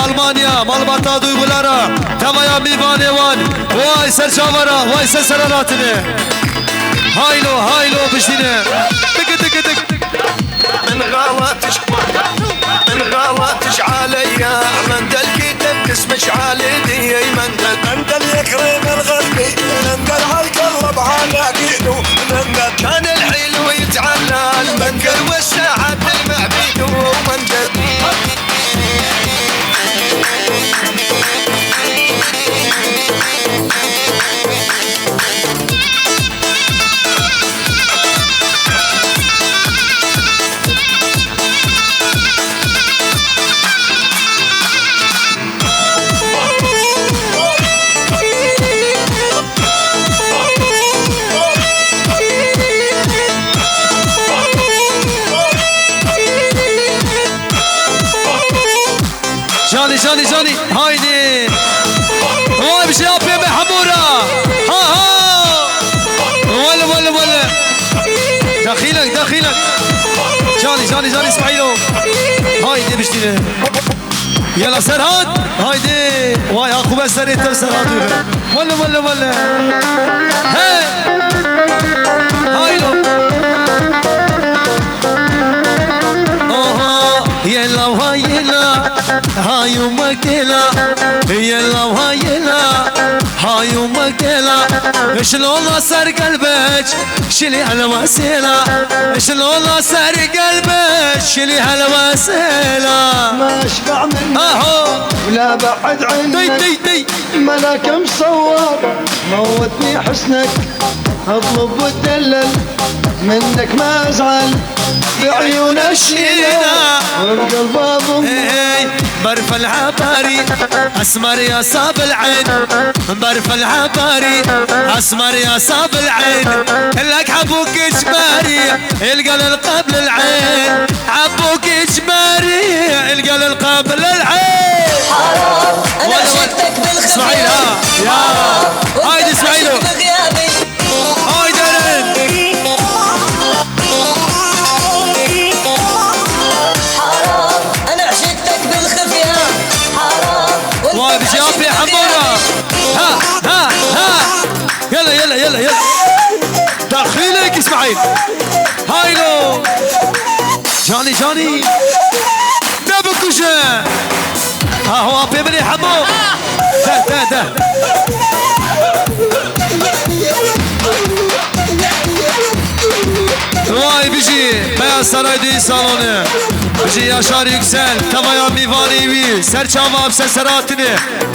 Almanya Malbata duygulara Tavaya mivane van Vay ser çavara Vay ser seraratını Haylo haylo piştine Tıkı tıkı tık من غلطش عليا مندل كتب اسمش عليدي مندل يكرم الغربي مندل هالقلب على ايده مندل كان الحلو يتعلى المندل والساعات المعبيد ومندل جاني جاني هايدي واي بشي ابي محمورة ها ولا دخيلك جاني اسماعيلو هايدي بشتيني يلا سرهاد هايدي واي اخو بس سريت سرهاد ولا هاي هايلو يلا وهايلا هايو مكيلا يلا وهايلا هايو مكيلا شلون صار قلبك شلي هالوسيلة شلون صار قلبك شلي هالوسيلة ما اشبع منك ولا بعد عنك دي ملاك مصور موتني حسنك اطلب واتدلل منك ما ازعل بعيون الشيلة وبقلب اضم برف العباري اسمر يا صاب العين برف العباري اسمر يا صاب العين لك حبوك اجباري القى قبل العين حبوك اجباري القى قبل العين حرام انا عشقتك بالخفية اسماعيل يا هايدي اسماعيلو هايدي واي بجياب يا حمورة ها يلا داخلك اسماعيل هايلو جاني نبكوشة ها هو ابي بني حمو ده واي بيجي بيا سراي دي salonu بيجي Yaşar Yüksel Tavaya Mivanivi Serçava Seseratini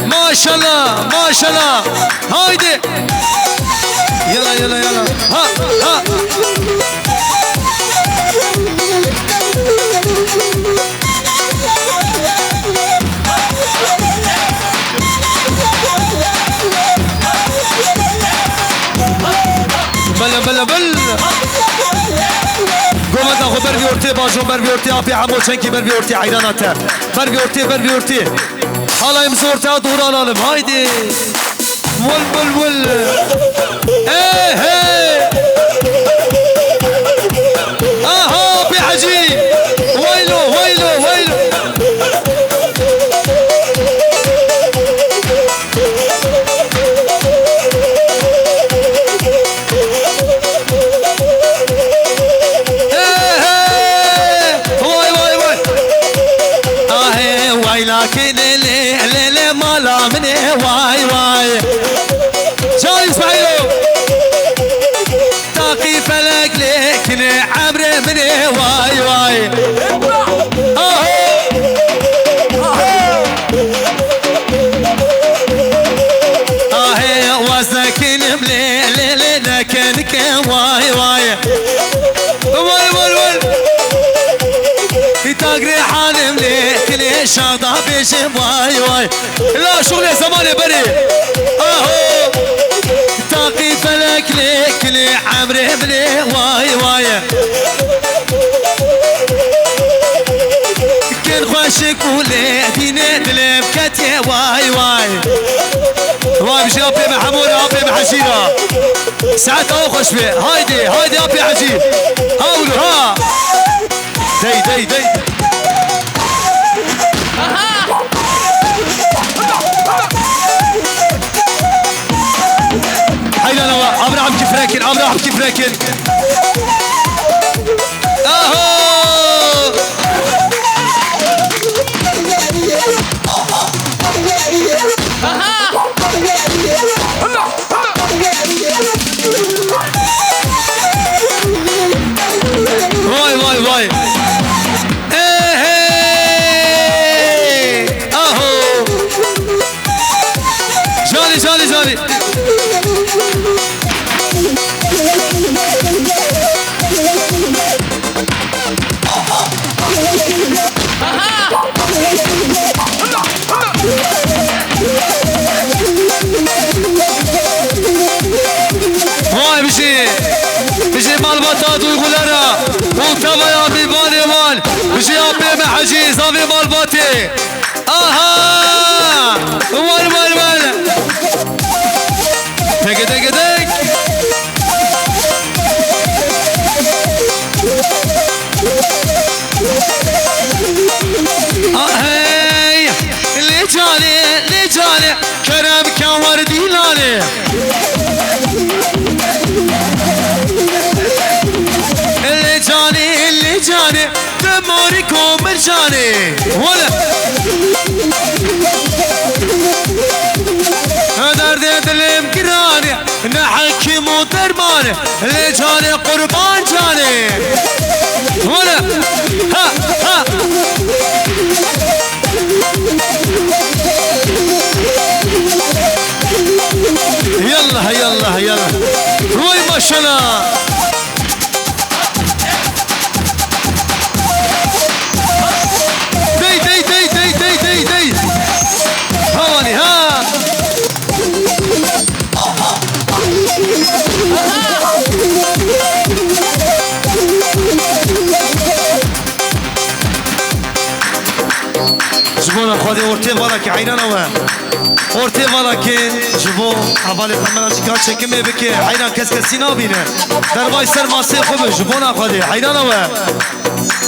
Maşallah haydi yalla ha بل قومت اخو بربي اورتي باجون بربي اورتي ابي حمو چنكي بربي اورتي عيراناته بربي اورتي حالا امزورتي دوران alım haydi ول ايه اهو بحجي ويلو لكن الليل مالا مني واي جاي اسماعيلو تاقي فلك لكن عبره مني واي وزنك مليل لكنك واي تاقري حالم ليك ليش هذا بيش واي لا شغل زمان بري اهو تاقي فلك ليك لي عمري بلي واي كن خوشك وليديني دلم كتي واي بشي ابي محمود ابي محشيره ساعات خوش فيه هايدي ابي عجيب هاولو ها دي لكن اهو واي واي واي اهو جالي جالي جالي هاي بيجي مال بطاط ويقول انا وكما يا بيبان يمان بيجي ابي محجيز ابي مال بطي اها وال دق دق دق هي اللي جاني كرم كان وردي لاني اللي جاني دموركم مرجاني ولا درد اللي مقراني نحكم ودرماني اللي جاني قربان جاني ولا ها يلا روي ما شاء الله دي هوني ها جبونا خودي ورتي بالك عينانا ورتي بالك جبو حوالي ثمانية شكات شكمي بكي عينا كسكسي نابينه درباي سر ماسي خوبه جبونا خودي عينانا ها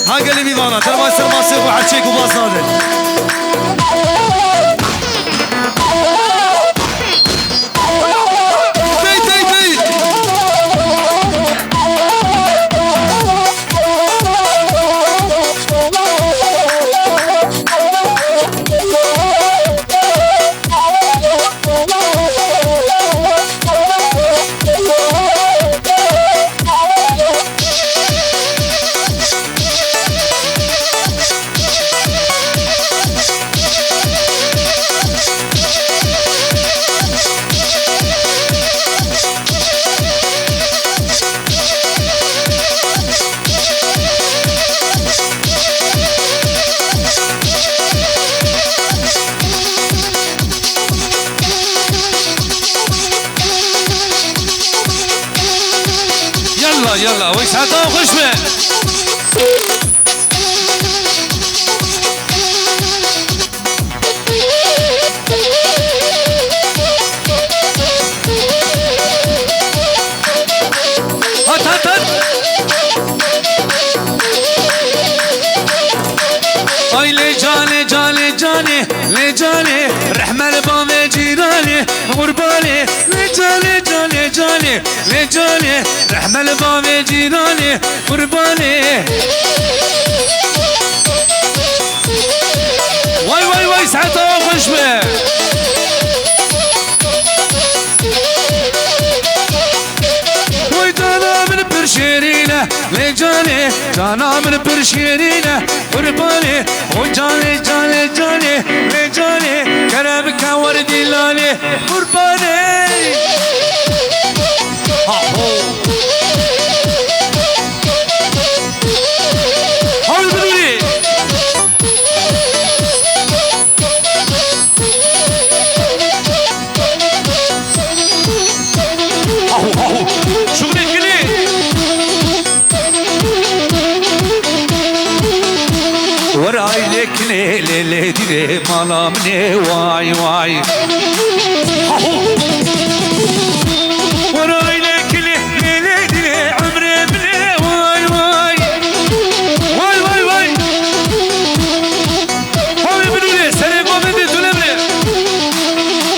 قال لي بيبانا درباي سر ماسي خو حكيك وباص نادي يلا ويسعدوا خشبه هات اي لي جاني رحمة البام جيراني غرباني لي جاني رحمة البام جيراني غرباني واي ساعتها خشبه برشيرينه لجاني جانا من برشيرينه قرباني وجاني لجاني كرمك وردي لاني قرباني هاي بدوني شغلي وراي لك ليلي دي ملامني واي وراي لك ليلي دي عمري بني واي هاي بدوني سلام وبدي تلمني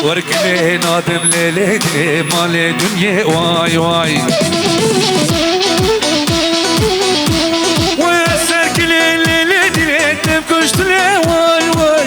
وركني نادم ليلتي مال دنيا واي واي ويسرك ليلتي تبكشت لي واي واي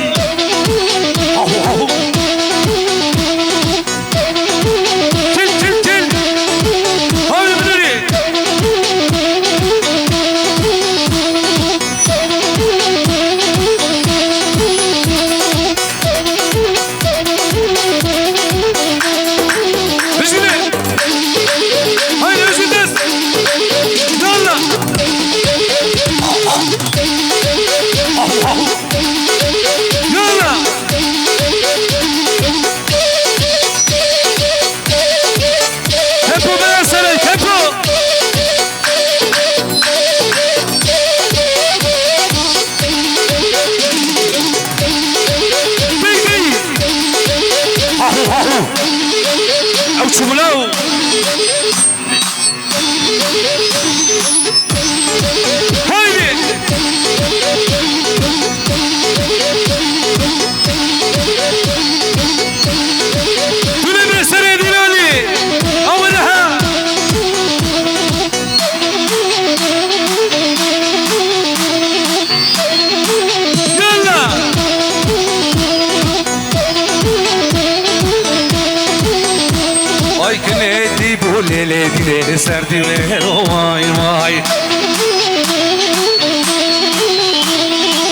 ليلتي سردي واي واي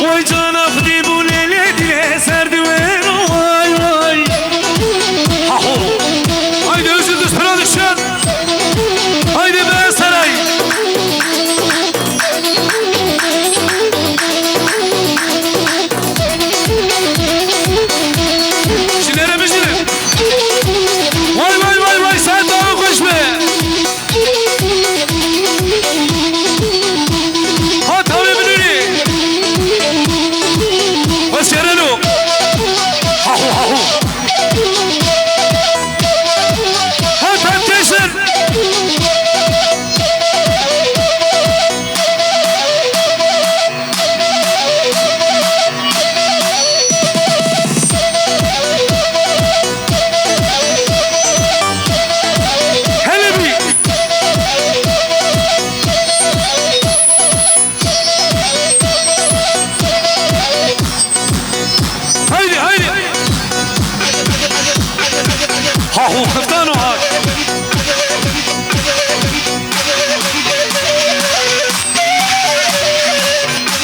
وجان اخدي بوليلتي سردي واي واي هايدي وجد اسبراد الشان هايدي بسراي شنو بجنب واي واي واي واي ساعتها وخش بيه هو خفتانو هاي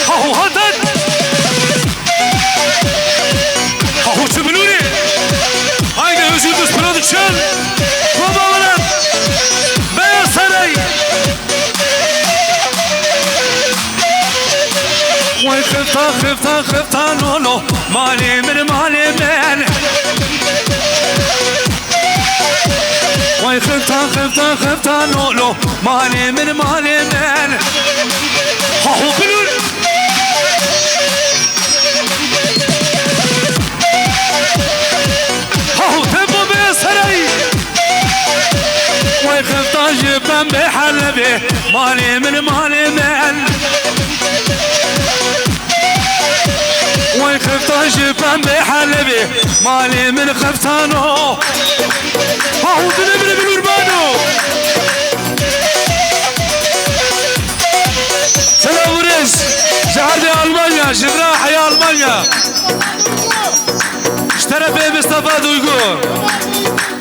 هو هدد هو تبنوني هاي ده يوجد برودكشن بابا ولد بيصري وي خفتان نونو مالي من وي خفتان نونو مالي من هو بلون هو تبو بيصري وي خفتان جبن بحلبي مالي من وي خفتان جبن بحلبي مالي من خفتانو هو بنبني بالوربانو سلام وريس شهردي ألمانيا جراح يا ألمانيا اشترى في مصطفى دويقو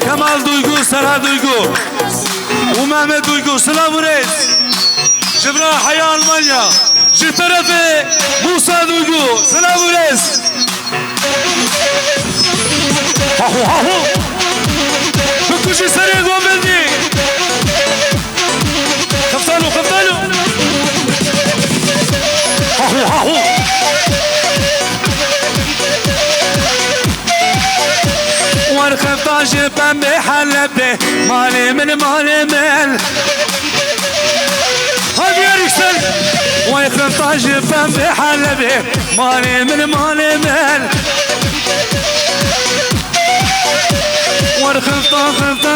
كمال دويقو سرا دويقو ومحمد دويقو سلام وريس جراح يا ألمانيا اشترى في موسى دويقو سلام وريس هاهو بكوشي سريع قومني خفتالو هاهو والخفتان جبن بحلبي مالي من هذا يركسل والخفتان جبن بحلبي مالي من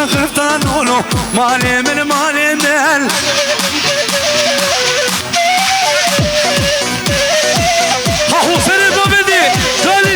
خفتان نونو مالي من هاهو سري بابدي جالي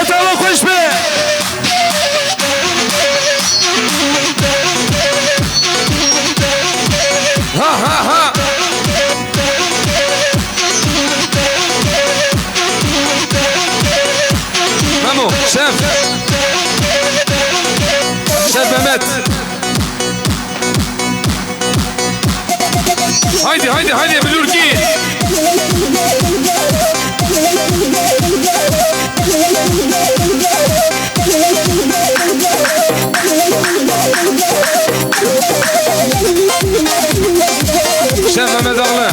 ساعتها وخش به ها مامو شاف مات هايدي بالوركين شاف مات اغلى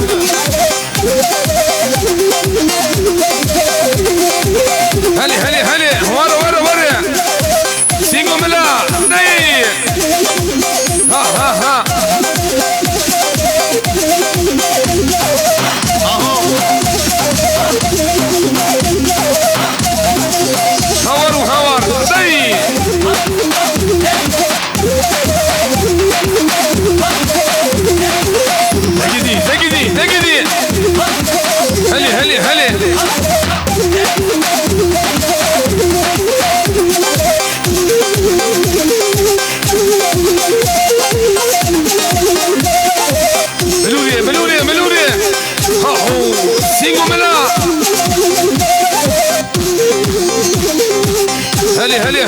هلي ورا سينجو ملا ني ها هاور ني تجدي هلي ملوري هاهو سينجو ملا هلي هري